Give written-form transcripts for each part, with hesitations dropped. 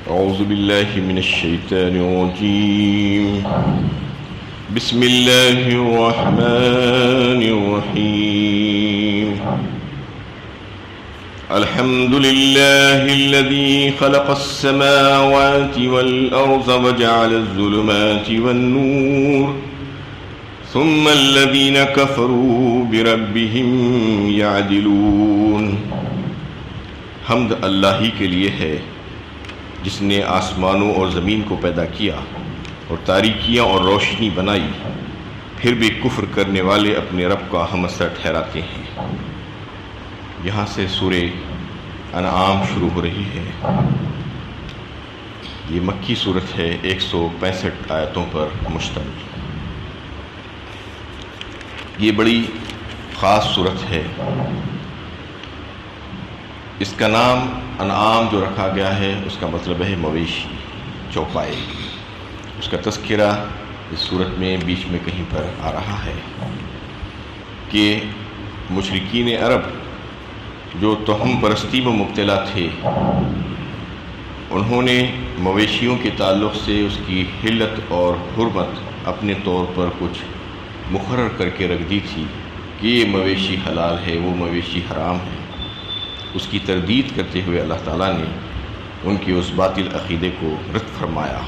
أعوذ بالله من الشيطان الرجيم. بسم الله الرحمن الرحيم. الحمد لله الذي خلق السماوات والأرض وجعل الظلمات والنور ثم الذين كفروا بربهم يعدلون. حمد اللہ ہی کے لیے ہے جس نے آسمانوں اور زمین کو پیدا کیا اور تاریکیاں اور روشنی بنائی، پھر بھی کفر کرنے والے اپنے رب کا ہمسر ٹھہراتے ہیں. یہاں سے سورہ انعام شروع ہو رہی ہے. یہ مکی سورت ہے، 165 آیتوں پر مشتمل. یہ بڑی خاص سورت ہے. اس کا نام انعام جو رکھا گیا ہے اس کا مطلب ہے مویشی، چوپائے. اس کا تذکرہ اس سورت میں بیچ میں کہیں پر آ رہا ہے کہ مشرکین عرب جو توہم پرستی میں مبتلا تھے، انہوں نے مویشیوں کے تعلق سے اس کی حلت اور حرمت اپنے طور پر کچھ مقرر کر کے رکھ دی تھی کہ یہ مویشی حلال ہے، وہ مویشی حرام ہے. اس کی تردید کرتے ہوئے اللہ تعالیٰ نے ان کے اس باطل عقیدے کو رد فرمایا.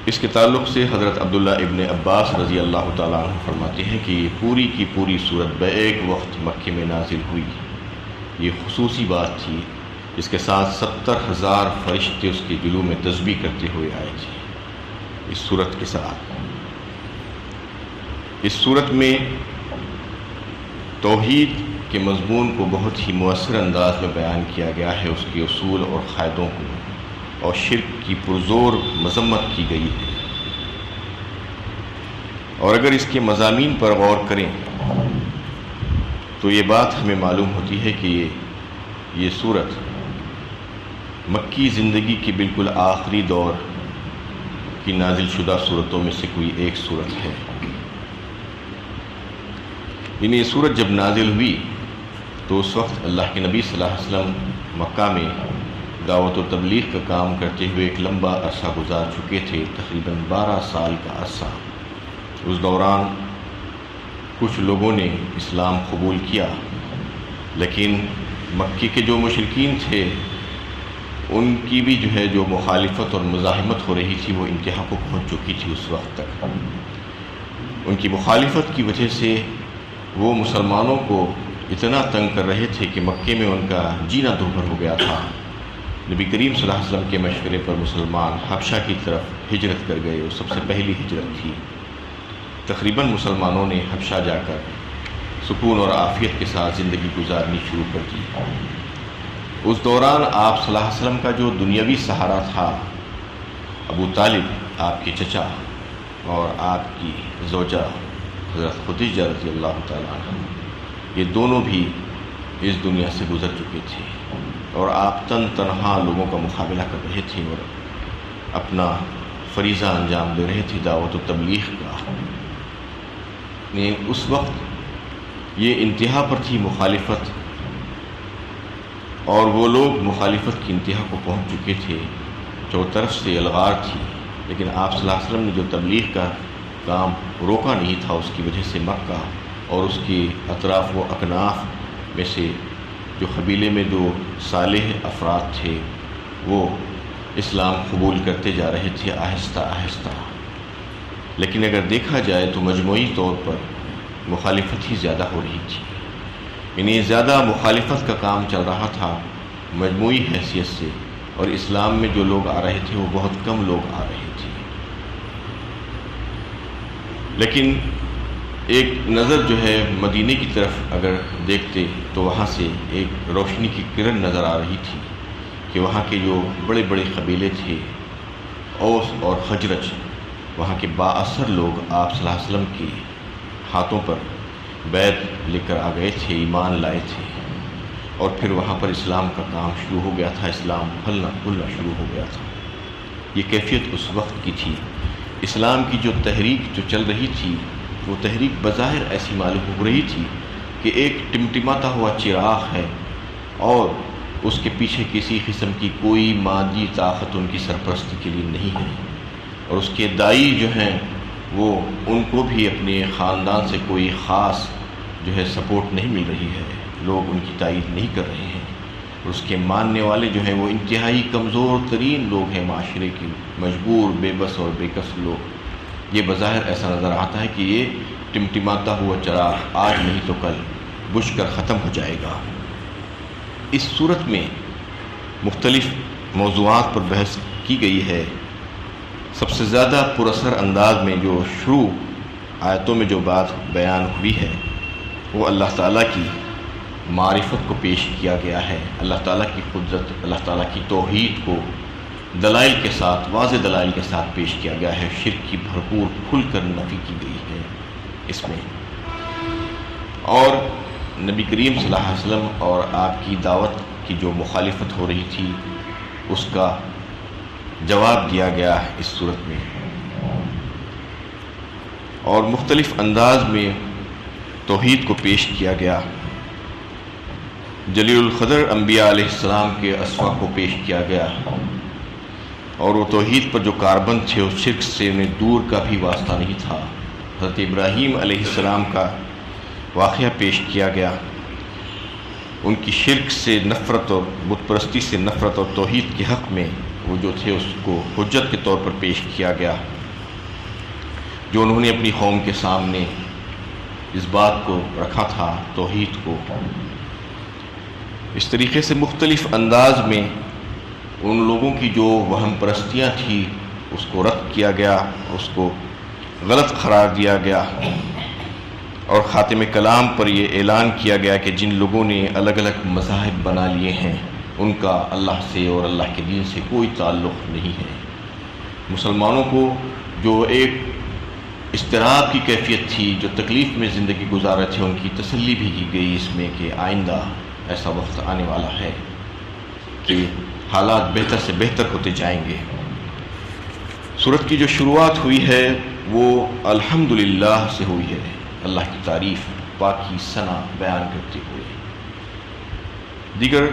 اس کے تعلق سے حضرت عبداللہ ابن عباس رضی اللہ تعالیٰ عنہ فرماتے ہیں کہ یہ پوری کی پوری صورت بیک وقت مکے میں نازل ہوئی. یہ خصوصی بات تھی. اس کے ساتھ 70,000 فرشتے اس کے جلوہ میں تسبیح کرتے ہوئے آئے تھے. اس صورت کے ساتھ اس صورت میں توحید کے مضمون کو بہت ہی مؤثر انداز میں بیان کیا گیا ہے، اس کے اصول اور قاعدوں کو، اور شرک کی پرزور مذمت کی گئی ہے. اور اگر اس کے مضامین پر غور کریں تو یہ بات ہمیں معلوم ہوتی ہے کہ یہ صورت مکی زندگی کی بالکل آخری دور کی نازل شدہ صورتوں میں سے کوئی ایک صورت ہے. یہ صورت جب نازل ہوئی تو اس وقت اللہ کے نبی صلی اللہ علیہ وسلم مکہ میں دعوت و تبلیغ کا کام کرتے ہوئے ایک لمبا عرصہ گزار چکے تھے، تقریباً 12 سال کا عرصہ. اس دوران کچھ لوگوں نے اسلام قبول کیا، لیکن مکے کے جو مشرکین تھے ان کی بھی جو مخالفت اور مزاحمت ہو رہی تھی وہ انتہا کو پہنچ چکی تھی. اس وقت تک ان کی مخالفت کی وجہ سے وہ مسلمانوں کو اتنا تنگ کر رہے تھے کہ مکے میں ان کا جینا دوبھر ہو گیا تھا. نبی کریم صلی اللہ علیہ وسلم کے مشورے پر مسلمان حبشہ کی طرف ہجرت کر گئے. وہ سب سے پہلی ہجرت تھی. تقریباً مسلمانوں نے حبشہ جا کر سکون اور عافیت کے ساتھ زندگی گزارنی شروع کر دی. اس دوران آپ صلی اللہ علیہ وسلم کا جو دنیاوی سہارا تھا، ابو طالب آپ کے چچا اور آپ کی زوجہ حضرت خدیجہ رضی اللہ تعالیٰ عنہ، یہ دونوں بھی اس دنیا سے گزر چکے تھے اور آپ تنہا لوگوں کا مقابلہ کر رہے تھے اور اپنا فریضہ انجام دے رہے تھے دعوت و تبلیغ کا. اس وقت یہ انتہا پر تھی مخالفت، اور وہ لوگ مخالفت کی انتہا کو پہنچ چکے تھے. چوطرف سے الغار تھی، لیکن آپ صلی اللہ علیہ وسلم نے جو تبلیغ کا کام روکا نہیں تھا، اس کی وجہ سے مکہ اور اس کے اطراف و اکناف میں سے جو قبیلے میں جو صالح افراد تھے وہ اسلام قبول کرتے جا رہے تھے آہستہ آہستہ. لیکن اگر دیکھا جائے تو مجموعی طور پر مخالفت ہی زیادہ ہو رہی تھی. یعنی زیادہ مخالفت کا کام چل رہا تھا مجموعی حیثیت سے، اور اسلام میں جو لوگ آ رہے تھے وہ بہت کم لوگ آ رہے تھے. لیکن ایک نظر مدینے کی طرف اگر دیکھتے تو وہاں سے ایک روشنی کی کرن نظر آ رہی تھی کہ وہاں کے جو بڑے بڑے قبیلے تھے، اوس اور خزرج، وہاں کے با اثر لوگ آپ صلی اللہ علیہ وسلم کے ہاتھوں پر بیعت لے کر آ گئے تھے، ایمان لائے تھے، اور پھر وہاں پر اسلام کا کام شروع ہو گیا تھا. اسلام پھلنا پھولنا شروع ہو گیا تھا. یہ کیفیت اس وقت کی تھی. اسلام کی جو تحریک جو چل رہی تھی وہ تحریک بظاہر ایسی معلوم ہو رہی تھی کہ ایک ٹمٹماتا ہوا چراغ ہے اور اس کے پیچھے کسی قسم کی کوئی مادی طاقت ان کی سرپرستی کے لیے نہیں ہے، اور اس کے دائی جو ہیں وہ ان کو بھی اپنے خاندان سے کوئی خاص جو ہے سپورٹ نہیں مل رہی ہے، لوگ ان کی تائید نہیں کر رہے ہیں، اور اس کے ماننے والے جو ہیں وہ انتہائی کمزور ترین لوگ ہیں معاشرے کی، مجبور، بے بس اور بے کس لوگ۔ یہ بظاہر ایسا نظر آتا ہے کہ یہ ٹمٹماتا ہوا چراغ آج نہیں تو کل بجھ کر ختم ہو جائے گا۔ اس صورت میں مختلف موضوعات پر بحث کی گئی ہے۔ سب سے زیادہ پراثر انداز میں جو شروع آیتوں میں جو بات بیان ہوئی ہے وہ اللہ تعالیٰ کی معرفت کو پیش کیا گیا ہے، اللہ تعالیٰ کی قدرت، اللہ تعالیٰ کی توحید کو دلائل کے ساتھ، واضح دلائل کے ساتھ پیش کیا گیا ہے۔ شرک کی بھرپور کھل کر نفی کی گئی ہے اس میں، اور نبی کریم صلی اللہ علیہ وسلم اور آپ کی دعوت کی جو مخالفت ہو رہی تھی اس کا جواب دیا گیا اس صورت میں، اور مختلف انداز میں توحید کو پیش کیا گیا۔ جلیل القدر انبیاء علیہ السلام کے اسوا کو پیش کیا گیا، اور وہ توحید پر جو کاربند تھے اس شرک سے انہیں دور کا بھی واسطہ نہیں تھا۔ حضرت ابراہیم علیہ السلام کا واقعہ پیش کیا گیا، ان کی شرک سے نفرت اور بت پرستی سے نفرت اور توحید کے حق میں وہ جو تھے اس کو حجت کے طور پر پیش کیا گیا، جو انہوں نے اپنی قوم کے سامنے اس بات کو رکھا تھا، توحید کو۔ اس طریقے سے مختلف انداز میں ان لوگوں کی جو وہم پرستیاں تھیں اس کو رد کیا گیا، اس کو غلط قرار دیا گیا، اور خاتم کلام پر یہ اعلان کیا گیا کہ جن لوگوں نے الگ الگ مذاہب بنا لیے ہیں ان کا اللہ سے اور اللہ کے دین سے کوئی تعلق نہیں ہے۔ مسلمانوں کو جو ایک اضطراب کی کیفیت تھی، جو تکلیف میں زندگی گزارے تھے، ان کی تسلی بھی کی گئی اس میں کہ آئندہ ایسا وقت آنے والا ہے کہ حالات بہتر سے بہتر ہوتے جائیں گے۔ سورت کی جو شروعات ہوئی ہے وہ الحمدللہ سے ہوئی ہے، اللہ کی تعریف، پاکی، ثنا بیان کرتے ہوئے۔ دیگر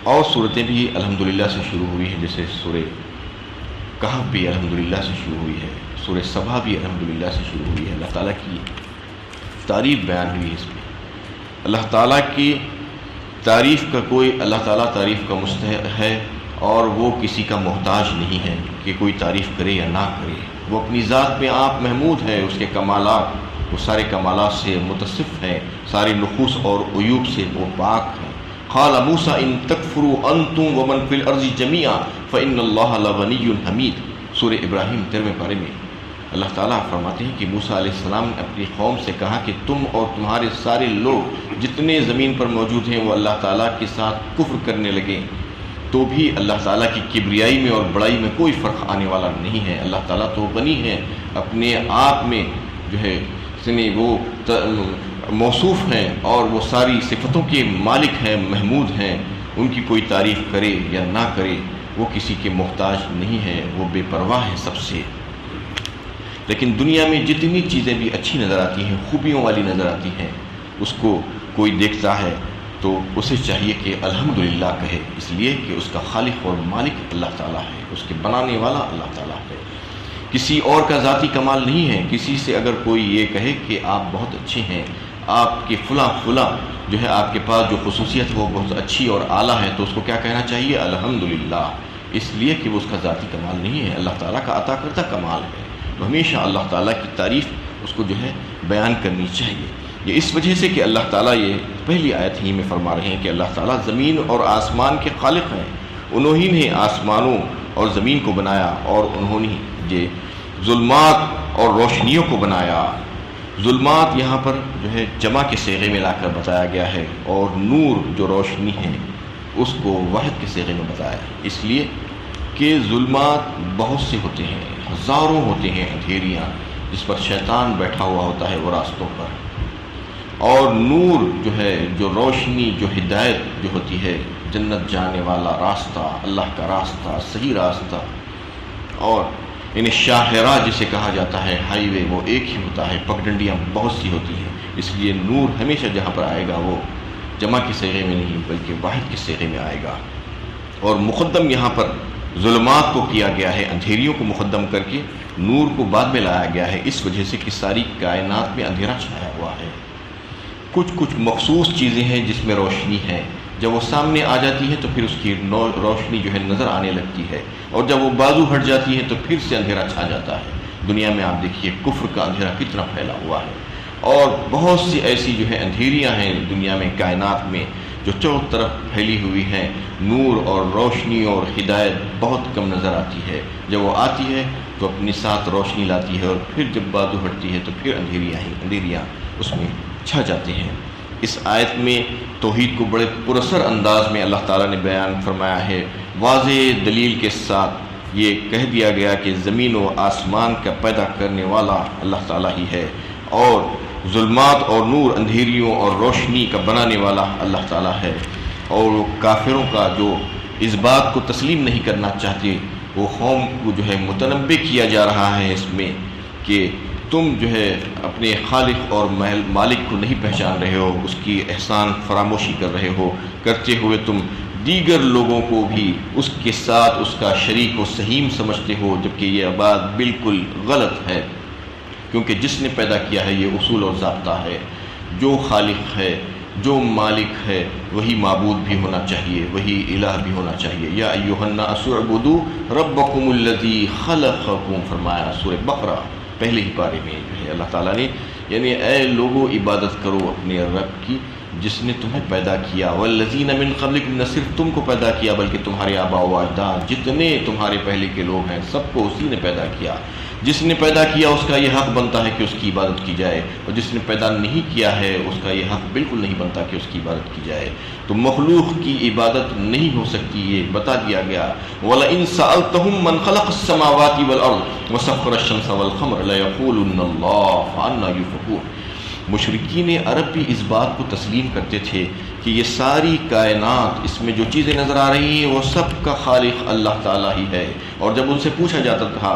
اور صورتیں بھی الحمدللہ سے شروع ہوئی ہیں، جیسے سورہ کہف بھی الحمدللہ سے شروع ہوئی ہے، سورہ سبا بھی الحمدللہ سے شروع ہوئی ہے۔ اللہ تعالیٰ کی تعریف بیان ہوئی ہے اس میں۔ اللہ تعالیٰ کی تعریف کا کوئی، اللہ تعالیٰ تعریف کا مستحق ہے اور وہ کسی کا محتاج نہیں ہے کہ کوئی تعریف کرے یا نہ کرے۔ وہ اپنی ذات میں آپ محمود ہے، اس کے کمالات، وہ سارے کمالات سے متصف ہیں، سارے نقوص اور عیوب سے وہ پاک ہیں۔ قال موسیٰ ان تکفروا انتم ومن فی الارض جمیعا فإن اللہ لغنی حمید۔ سورہ ابراہیم 13 پارے میں اللہ تعالیٰ فرماتے ہیں کہ موسیٰ علیہ السلام نے اپنی قوم سے کہا کہ تم اور تمہارے سارے لوگ جتنے زمین پر موجود ہیں وہ اللہ تعالیٰ کے ساتھ کفر کرنے لگے تو بھی اللہ تعالیٰ کی کبریائی میں اور بڑائی میں کوئی فرق آنے والا نہیں ہے۔ اللہ تعالیٰ تو غنی ہے، اپنے آپ میں جو ہے وہ موصوف ہیں اور وہ ساری صفتوں کے مالک ہیں، محمود ہیں۔ ان کی کوئی تعریف کرے یا نہ کرے وہ کسی کے محتاج نہیں ہے، وہ بے پرواہ ہے سب سے۔ لیکن دنیا میں جتنی چیزیں بھی اچھی نظر آتی ہیں، خوبیوں والی نظر آتی ہیں، اس کو کوئی دیکھتا ہے تو اسے چاہیے کہ الحمدللہ کہے، اس لیے کہ اس کا خالق اور مالک اللہ تعالیٰ ہے، اس کے بنانے والا اللہ تعالیٰ ہے۔ کسی اور کا ذاتی کمال نہیں ہے۔ کسی سے اگر کوئی یہ کہے کہ آپ بہت اچھے ہیں، آپ کے فلاں جو ہے آپ کے پاس جو خصوصیت وہ بہت اچھی اور اعلیٰ ہے، تو اس کو کیا کہنا چاہیے؟ الحمدللہ، اس لیے کہ وہ اس کا ذاتی کمال نہیں ہے، اللہ تعالیٰ کا عطا کردہ کمال ہے۔ تو ہمیشہ اللہ تعالیٰ کی تعریف اس کو جو ہے بیان کرنی چاہیے۔ یہ اس وجہ سے کہ اللہ تعالیٰ، یہ پہلی آیت ہی میں فرما رہے ہیں کہ اللہ تعالیٰ زمین اور آسمان کے خالق ہیں، انہوں ہی نے آسمانوں اور زمین کو بنایا، اور انہوں نے یہ ظلمات اور روشنیوں کو بنایا۔ ظلمات یہاں پر جو ہے جمع کے صیغے میں لا کر بتایا گیا ہے، اور نور جو روشنی ہے اس کو وحد کے صیغے میں بتایا، اس لیے کہ ظلمات بہت سے ہوتے ہیں، ہزاروں ہوتے ہیں اندھیریاں جس پر شیطان بیٹھا ہوا ہوتا ہے وہ راستوں پر، اور نور جو ہے، جو روشنی، جو ہدایت جو ہوتی ہے، جنت جانے والا راستہ، اللہ کا راستہ، صحیح راستہ، اور یعنی شاہراہ جسے کہا جاتا ہے، ہائی وے، وہ ایک ہی ہوتا ہے، پگڈنڈیاں بہت سی ہوتی ہیں، اس لیے نور ہمیشہ جہاں پر آئے گا وہ جمع کے صیغے میں نہیں بلکہ واحد کے صیغے میں آئے گا۔ اور مقدم یہاں پر ظلمات کو کیا گیا ہے، اندھیریوں کو مقدم کر کے نور کو بعد میں لایا گیا ہے، اس وجہ سے کہ ساری کائنات میں اندھیرا چھایا ہوا ہے۔ کچھ مخصوص چیزیں ہیں جس میں روشنی ہے، جب وہ سامنے آ جاتی ہے تو پھر اس کی روشنی جو ہے نظر آنے لگتی ہے، اور جب وہ بازو ہٹ جاتی ہے تو پھر سے اندھیرا چھا جاتا ہے۔ دنیا میں آپ دیکھیے کفر کا اندھیرا کتنا پھیلا ہوا ہے، اور بہت سی ایسی جو ہے اندھیریاں ہیں دنیا میں، کائنات میں، جو چاروں طرف پھیلی ہوئی ہیں۔ نور اور روشنی اور ہدایت بہت کم نظر آتی ہے، جب وہ آتی ہے تو اپنے ساتھ روشنی لاتی ہے، اور پھر جب بازو ہٹتی ہے تو پھر اندھیریاں اس میں چھا جاتے ہیں۔ اس آیت میں توحید کو بڑے پراثر انداز میں اللہ تعالیٰ نے بیان فرمایا ہے، واضح دلیل کے ساتھ یہ کہہ دیا گیا کہ زمین و آسمان کا پیدا کرنے والا اللہ تعالیٰ ہی ہے، اور ظلمات اور نور، اندھیریوں اور روشنی کا بنانے والا اللہ تعالیٰ ہے۔ اور وہ کافروں کا جو اس بات کو تسلیم نہیں کرنا چاہتے، وہ قوم کو جو ہے متنبع کیا جا رہا ہے اس میں کہ تم جو ہے اپنے خالق اور مالک کو نہیں پہچان رہے ہو، اس کی احسان فراموشی کر رہے ہو، کرتے ہوئے تم دیگر لوگوں کو بھی اس کے ساتھ اس کا شریک و سہیم سمجھتے ہو، جبکہ یہ بات بالکل غلط ہے، کیونکہ جس نے پیدا کیا ہے یہ اصول اور ضابطہ ہے۔ جو خالق ہے، جو مالک ہے، وہی معبود بھی ہونا چاہیے، وہی الہ بھی ہونا چاہیے۔ یا ایھا الناس اعبدوا ربکم الذی خلقکم، فرمایا سورہ بقرہ پہلے ہی پارے میں جو ہے اللہ تعالیٰ نے، یعنی اے لوگو عبادت کرو اپنے رب کی جس نے تمہیں پیدا کیا، والذین من قبلکم، نہ صرف تم کو پیدا کیا بلکہ تمہارے آباء و اجداد جتنے تمہارے پہلے کے لوگ ہیں سب کو اسی نے پیدا کیا۔ جس نے پیدا کیا اس کا یہ حق بنتا ہے کہ اس کی عبادت کی جائے، اور جس نے پیدا نہیں کیا ہے اس کا یہ حق بالکل نہیں بنتا کہ اس کی عبادت کی جائے۔ تو مخلوق کی عبادت نہیں ہو سکتی، یہ بتا دیا گیا۔ وَلَئِن سَأَلْتَهُم مَّن خَلَقَ السَّمَاوَاتِ وَالْأَرْضَ وَسَخَّرَ الشَّمْسَ وَالْقَمَرَ لَيَقُولُنَّ اللَّهُ فَأَنَّىٰ يُؤْفَكُونَ۔ مشرکین عرب بھی اس بات کو تسلیم کرتے تھے کہ یہ ساری کائنات، اس میں جو چیزیں نظر آ رہی ہیں وہ سب کا خالق اللہ تعالیٰ ہی ہے۔ اور جب ان سے پوچھا جاتا تھا،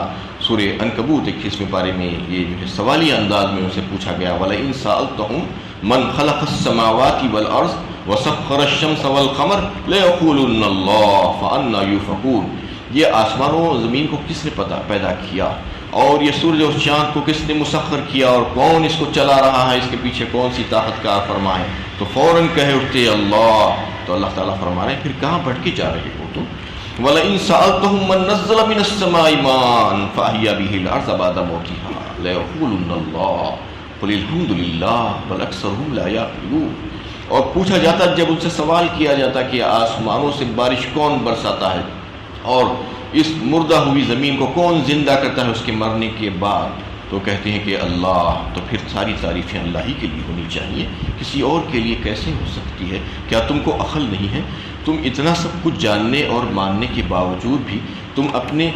سورہ عنکبوت 21ویں پارے میں یہ جو ہے سوالیہ انداز میں ان سے پوچھا گیا، وَلَئِن سَأَلْتَهُم مَّن خَلَقَ السَّمَاوَاتِ وَالْأَرْضَ وَسَخَّرَ الشَّمْسَ وَالْقَمَرَ لَيَقُولُنَّ اللَّهُ فَأَنَّىٰ يُؤْفَكُونَ۔ یہ آسمانوں و زمین کو کس نے پیدا کیا، اور یہ سورج اور چاند کو کس نے مسخر کیا، اور کون اس کو چلا رہا ہے، اس کے پیچھے کون سی طاقت کار فرما ہے؟ تو فوراً کہے اٹھتے اللہ۔ تو اللہ تعالیٰ فرما رہے ہیں پھر کہاں بھٹکے جا رہے ہو تم؟ وَلَئِن سَأَلْتَهُم مَّن نَّزَّلَ مِنَ السَّمَاءِ مَاءً فَأَحْيَا بِهِ الْأَرْضَ بَعْدَ مَوْتِهَا لَيَقُولُنَّ اللَّهُ قُلِ الْحَمْدُ لِلَّهِ بَلْ أَكْثَرُهُمْ لَا يَعْقِلُونَ۔ اور پوچھا جاتا، جب ان سے سوال کیا جاتا کہ آسمانوں سے بارش کون برساتا ہے، اور اس مردہ ہوئی زمین کو کون زندہ کرتا ہے اس کے مرنے کے بعد، تو کہتے ہیں کہ اللہ۔ تو پھر ساری تعریفیں اللہ ہی کے لیے ہونی چاہیے، کسی اور کے لیے کیسے ہو سکتی ہے؟ کیا تم کو عقل نہیں ہے؟ تم اتنا سب کچھ جاننے اور ماننے کے باوجود بھی تم اپنے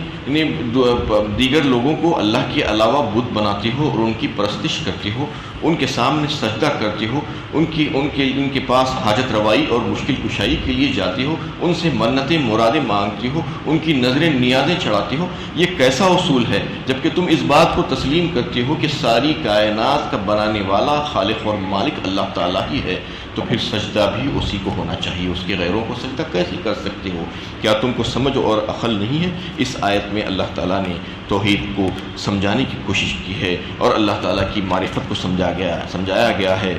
دیگر لوگوں کو اللہ کے علاوہ بت بناتے ہو، اور ان کی پرستش کرتے ہو، ان کے سامنے سجدہ کرتے ہو، ان کے پاس حاجت روائی اور مشکل کشائی کے لیے جاتے ہو، ان سے منتیں مرادیں مانگتے ہو، ان کی نظریں نیازیں چڑھاتے ہو۔ یہ کیسا اصول ہے جبکہ تم اس بات کو تسلیم کرتے ہو کہ ساری کائنات کا بنانے والا خالق اور مالک اللہ تعالیٰ ہی ہے؟ تو پھر سجدہ بھی اسی کو ہونا چاہیے، اس کے غیروں کو سجدہ کیسے کر سکتے ہو؟ کیا تم کو سمجھ اور عقل نہیں ہے؟ اس آیت میں اللہ تعالیٰ نے توحید کو سمجھانے کی کوشش کی ہے، اور اللہ تعالیٰ کی معرفت کو سمجھایا گیا ہے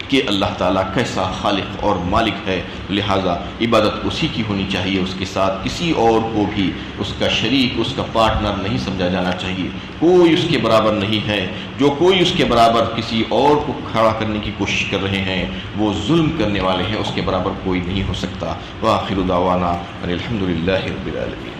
کہ اللہ تعالیٰ کیسا خالق اور مالک ہے، لہٰذا عبادت اسی کی ہونی چاہیے، اس کے ساتھ کسی اور کو بھی اس کا شریک، اس کا پارٹنر نہیں سمجھا جانا چاہیے۔ کوئی اس کے برابر نہیں ہے، جو کوئی اس کے برابر کسی اور کو کھڑا کرنے کی کوشش کر رہے ہیں وہ ظلم کرنے والے ہیں، اس کے برابر کوئی نہیں ہو سکتا۔ وآخر دعوانا ان الحمد للہ رب العالمین۔